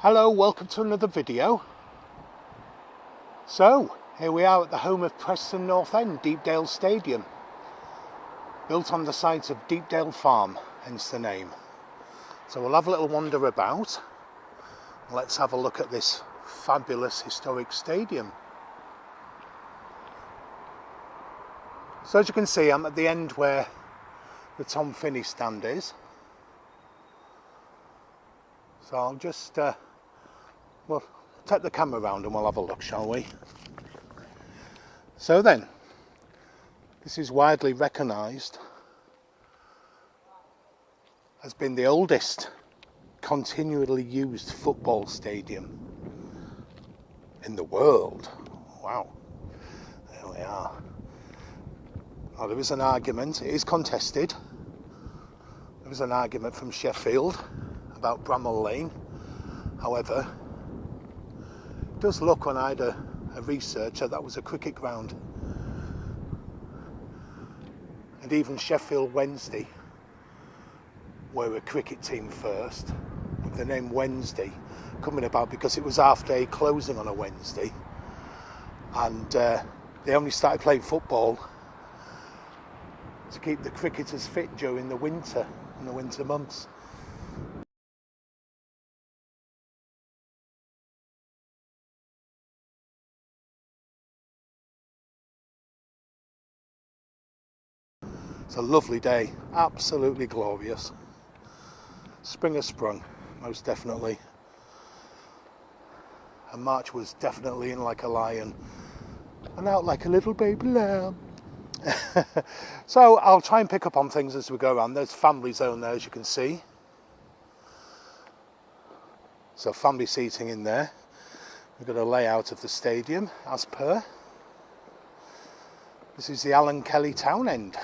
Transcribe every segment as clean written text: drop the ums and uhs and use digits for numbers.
Hello, welcome to another video. So, here we are at the home of Preston North End, Deepdale Stadium. Built on the site of Deepdale Farm, hence the name. So we'll have a little wander about. Let's have a look at this fabulous historic stadium. So as you can see, I'm at the end where the Tom Finney stand is. So I'll just well, take the camera around and we'll have a look, shall we? So then, this is widely recognised as being the oldest continually used football stadium in the world. Wow, there we are. Now there is an argument, it is contested. There is an argument from Sheffield about Bramall Lane. However, it does look, when I had a research, that was a cricket ground. And even Sheffield Wednesday were a cricket team first, with the name Wednesday coming about because it was half day closing on a Wednesday, and they only started playing football to keep the cricketers fit during the winter, in the winter months. It's a lovely day, absolutely glorious. Spring has sprung, most definitely. And March was definitely in like a lion and out like a little baby lamb. So I'll try and pick up on things as we go around. There's family zone there, as you can see. So family seating in there. We've got a layout of the stadium as per. This is the Alan Kelly Town End.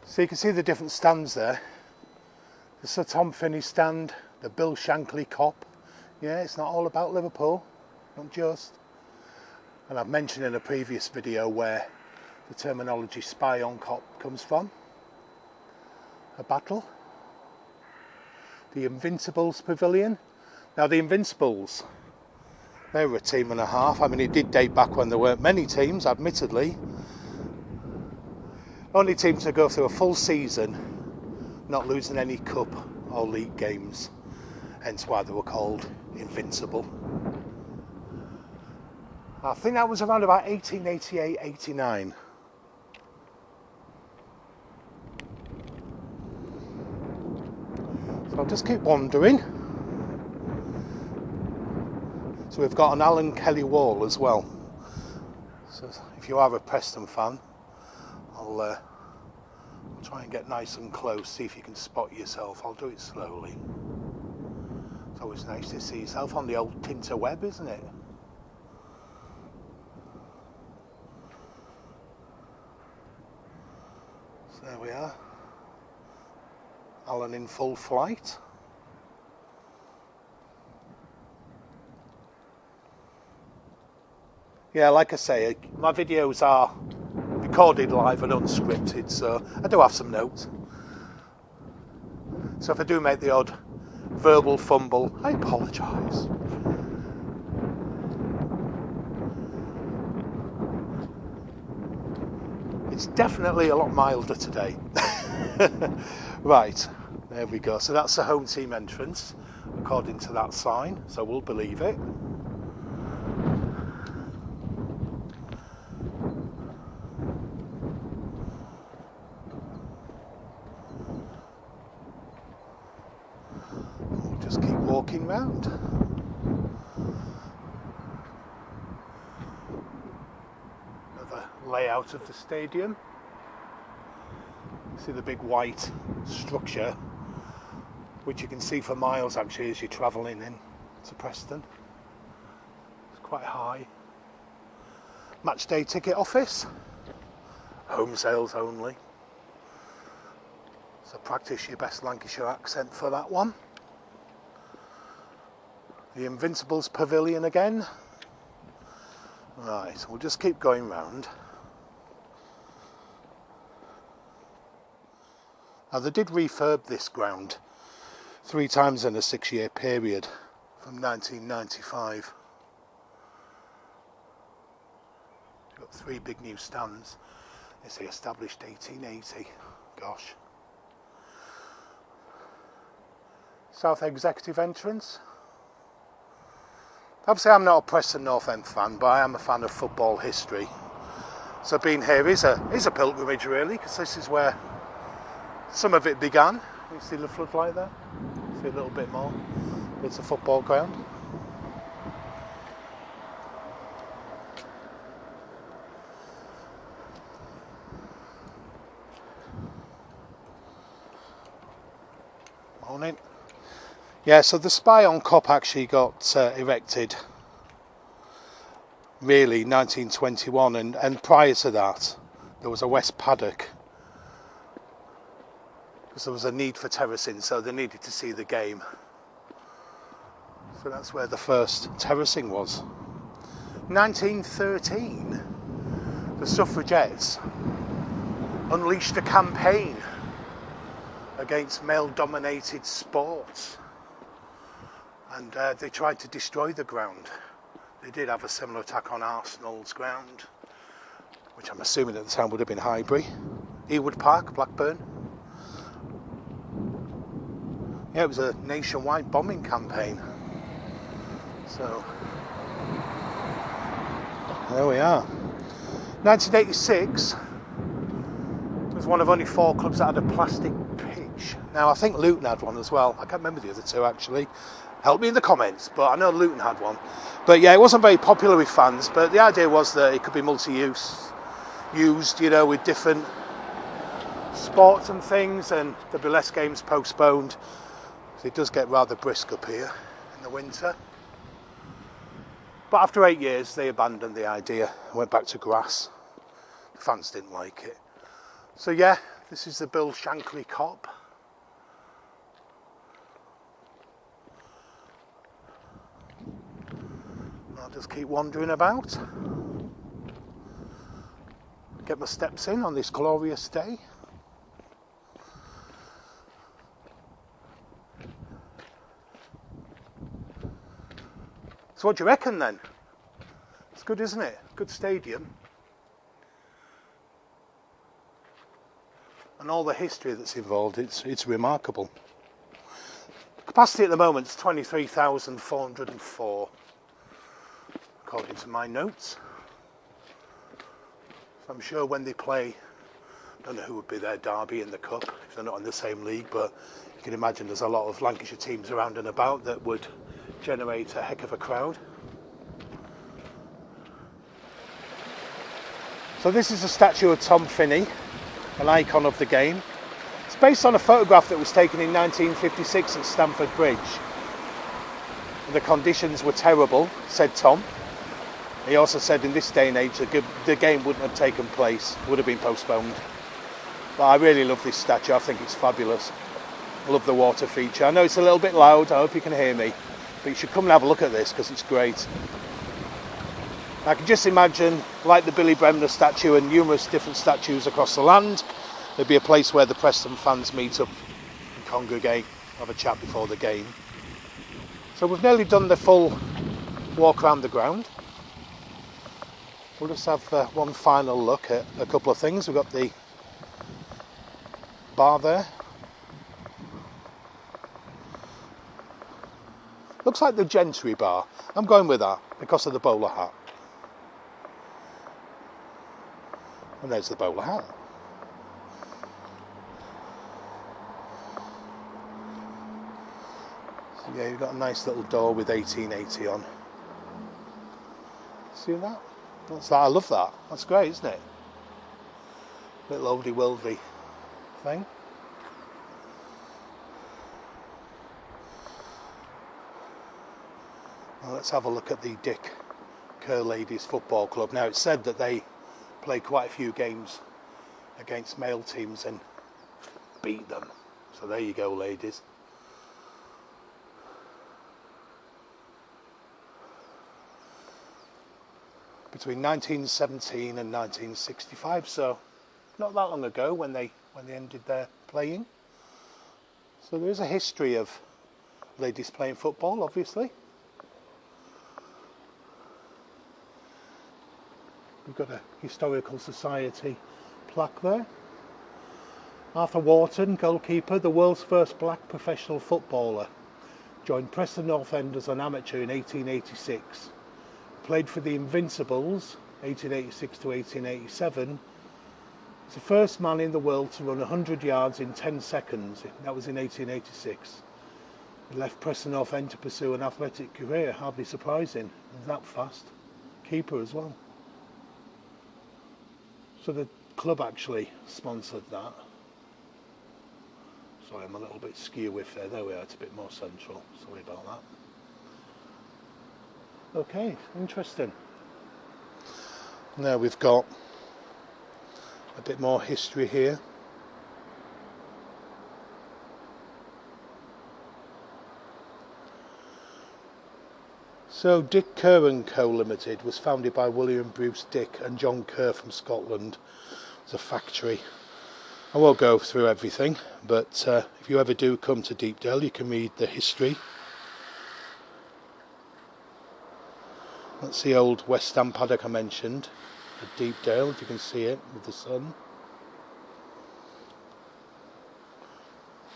So you can see the different stands there. The Sir Tom Finney stand, the Bill Shankly Cop. Yeah, it's not all about Liverpool, not just. And I've mentioned in a previous video where the terminology spy on cop comes from. A battle. The Invincibles Pavilion. Now the Invincibles, they were a team and a half. I mean, it did date back when there weren't many teams, admittedly. Only team to go through a full season not losing any cup or league games, hence why they were called Invincible. I think that was around about 1888-89. So I'll just keep wandering. So we've got an Alan Kelly wall as well. So if you are a Preston fan, I'll try and get nice and close, see if you can spot yourself. I'll do it slowly. It's always nice to see yourself on the old tinterweb, isn't it? So there we are. Alan in full flight. Yeah, like I say, my videos are recorded live and unscripted, so I do have some notes. So if I do make the odd verbal fumble, I apologise. It's definitely a lot milder today. Right, there we go. So that's the home team entrance, according to that sign, so we'll believe it. Just keep walking round. Another layout of the stadium. See the big white structure, which you can see for miles actually as you're travelling in to Preston. It's quite high. Match day ticket office. Home sales only. So practice your best Lancashire accent for that one. The Invincibles Pavilion again. Right, we'll just keep going round. Now they did refurb this ground 3 times in a 6-year period from 1995. We've got 3 big new stands. They say established 1880. Gosh. South Executive entrance. Obviously I'm not a Preston North End fan, but I am a fan of football history. So being here is a pilgrimage really, because this is where some of it began. You see the floodlight there? See a little bit more. It's a football ground. Morning. Yeah, so the Spy on Cop actually got erected really 1921, and prior to that there was a West Paddock, because there was a need for terracing, so they needed to see the game. So that's where the first terracing was. 1913, the suffragettes unleashed a campaign against male-dominated sports, and they tried to destroy the ground. They did have a similar attack on Arsenal's ground, which I'm assuming at the time would have been Highbury. Ewood Park, Blackburn. Yeah, it was a nationwide bombing campaign. So, there we are. 1986 was one of only 4 clubs that had a plastic pitch. Now, I think Luton had one as well. I can't remember the other 2 actually. Help me in the comments, but I know Luton had one. But yeah, it wasn't very popular with fans, but the idea was that it could be multi-use, used, you know, with different sports and things, and there'd be less games postponed. So it does get rather brisk up here in the winter. But after 8 years, they abandoned the idea and went back to grass. The fans didn't like it. So yeah, this is the Bill Shankly Cop. I'll just keep wandering about, get my steps in on this glorious day. So what do you reckon then? It's good, isn't it? Good stadium. And all the history that's involved, it's remarkable. Capacity at the moment is 23,404. According to my notes. So I'm sure when they play, I don't know who would be their derby in the cup if they're not in the same league, but you can imagine there's a lot of Lancashire teams around and about that would generate a heck of a crowd. So this is a statue of Tom Finney, an icon of the game. It's based on a photograph that was taken in 1956 at Stamford Bridge. The conditions were terrible, said Tom. He also said in this day and age the game wouldn't have taken place, would have been postponed. But I really love this statue, I think it's fabulous. I love the water feature. I know it's a little bit loud, I hope you can hear me, but you should come and have a look at this because it's great. I can just imagine, like the Billy Bremner statue and numerous different statues across the land, there'd be a place where the Preston fans meet up and congregate, have a chat before the game. So we've nearly done the full walk around the ground. We'll just have one final look at a couple of things. We've got the bar there. Looks like the Gentry bar. I'm going with that because of the bowler hat. And there's the bowler hat. So yeah, you've got a nice little door with 1880 on. See that? That's that. I love that. That's great, isn't it? Little oldie worldy thing. Well, let's have a look at the Dick Kerr Ladies Football Club. Now, it's said that they play quite a few games against male teams and beat them. So there you go, ladies. Between 1917 and 1965, so not that long ago when they ended their playing. So there is a history of ladies playing football, obviously. We've got a Historical Society plaque there. Arthur Wharton, goalkeeper, the world's first black professional footballer. Joined Preston North End as an amateur in 1886. Played for the Invincibles, 1886 to 1887. He's the first man in the world to run 100 yards in 10 seconds. That was in 1886. He left Preston North End to pursue an athletic career, hardly surprising. He's that fast. Keeper as well. So the club actually sponsored that. Sorry, I'm a little bit skew with there. There we are, it's a bit more central. Sorry about that. Okay, interesting. Now we've got a bit more history here. So Dick Kerr & Co Limited was founded by William Bruce Dick and John Kerr from Scotland. It's a factory. I won't go through everything, but if you ever do come to Deepdale, you can read the history. That's the old West Ham paddock I mentioned at Deepdale, if you can see it with the sun.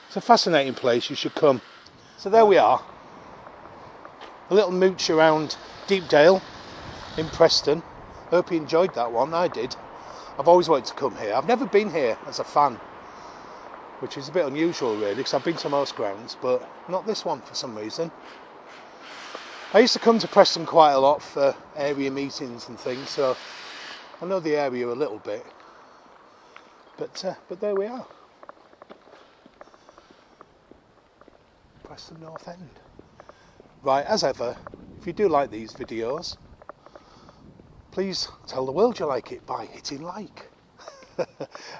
It's a fascinating place, you should come. So there we are. A little mooch around Deepdale in Preston. Hope you enjoyed that one, I did. I've always wanted to come here. I've never been here as a fan, which is a bit unusual really, because I've been to most grounds, but not this one for some reason. I used to come to Preston quite a lot for area meetings and things, so I know the area a little bit. But there we are. Preston North End. Right, as ever, if you do like these videos, please tell the world you like it by hitting like.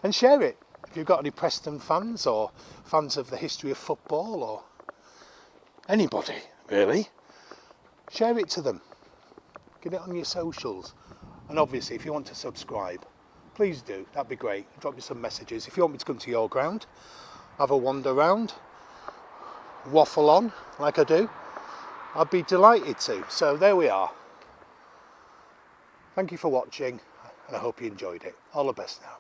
And share it. If you've got any Preston fans or fans of the history of football or anybody, really, share it to them. Get it on your socials. And obviously, if you want to subscribe, please do. That'd be great. Drop me some messages. If you want me to come to your ground, have a wander around, waffle on like I do, I'd be delighted to. So there we are. Thank you for watching, and I hope you enjoyed it. All the best now.